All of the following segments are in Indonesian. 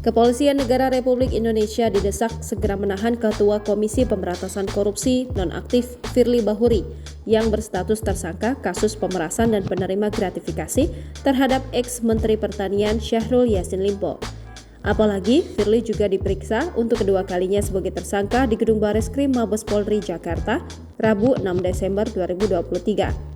Kepolisian Negara Republik Indonesia didesak segera menahan Ketua Komisi Pemberantasan Korupsi nonaktif Firly Bahuri yang berstatus tersangka kasus pemerasan dan penerima gratifikasi terhadap ex-Menteri Pertanian Syahrul Yassin Limpo. Apalagi, Firly juga diperiksa untuk kedua kalinya sebagai tersangka di Gedung Bareskrim Mabes Polri Jakarta, Rabu 6 Desember 2023.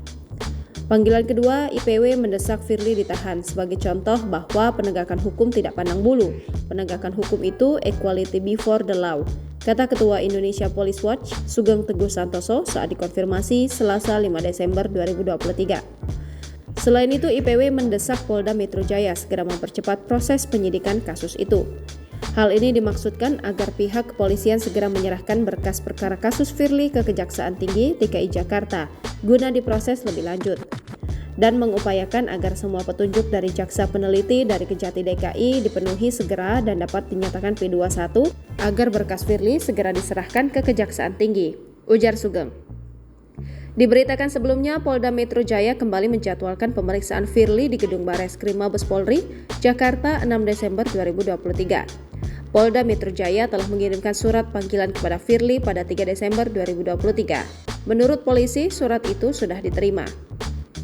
Panggilan kedua, IPW mendesak Firly ditahan sebagai contoh bahwa penegakan hukum tidak pandang bulu. Penegakan hukum itu equality before the law, kata Ketua Indonesia Police Watch Sugeng Teguh Santoso saat dikonfirmasi Selasa 5 Desember 2023. Selain itu, IPW mendesak Polda Metro Jaya segera mempercepat proses penyidikan kasus itu. Hal ini dimaksudkan agar pihak kepolisian segera menyerahkan berkas perkara kasus Firly ke Kejaksaan Tinggi DKI Jakarta guna diproses lebih lanjut, dan mengupayakan agar semua petunjuk dari jaksa peneliti dari Kejati DKI dipenuhi segera dan dapat dinyatakan P21 agar berkas Firly segera diserahkan ke Kejaksaan Tinggi, ujar Sugeng. Diberitakan sebelumnya, Polda Metro Jaya kembali menjadwalkan pemeriksaan Firly di Gedung Bareskrim Mabes Polri, Jakarta 6 Desember 2023. Polda Metro Jaya telah mengirimkan surat panggilan kepada Firly pada 3 Desember 2023. Menurut polisi, surat itu sudah diterima.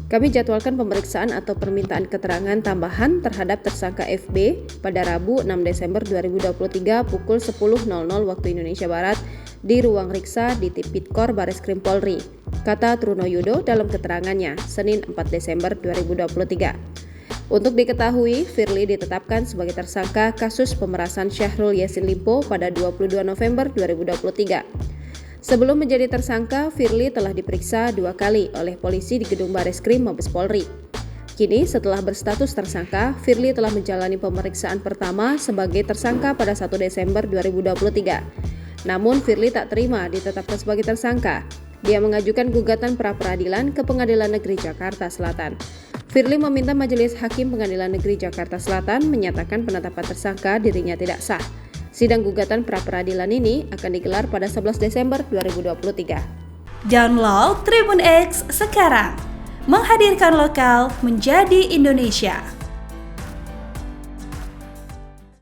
Kami jadwalkan pemeriksaan atau permintaan keterangan tambahan terhadap tersangka FB pada Rabu 6 Desember 2023 pukul 10.00 waktu Indonesia Barat di ruang riksa di Tipikor Bareskrim Polri, kata Truno Yudo dalam keterangannya Senin 4 Desember 2023. Untuk diketahui, Firly ditetapkan sebagai tersangka kasus pemerasan Syahrul Yassin Limpo pada 22 November 2023. Sebelum menjadi tersangka, Firly telah diperiksa 2 kali oleh polisi di Gedung Bareskrim Mabes Polri. Kini, setelah berstatus tersangka, Firly telah menjalani pemeriksaan pertama sebagai tersangka pada 1 Desember 2023. Namun, Firly tak terima ditetapkan sebagai tersangka. Dia mengajukan gugatan pra-peradilan ke Pengadilan Negeri Jakarta Selatan. Firly meminta Majelis Hakim Pengadilan Negeri Jakarta Selatan menyatakan penetapan tersangka dirinya tidak sah. Sidang gugatan pra-peradilan ini akan digelar pada 11 Desember 2023. Download Tribun X sekarang, menghadirkan lokal menjadi Indonesia.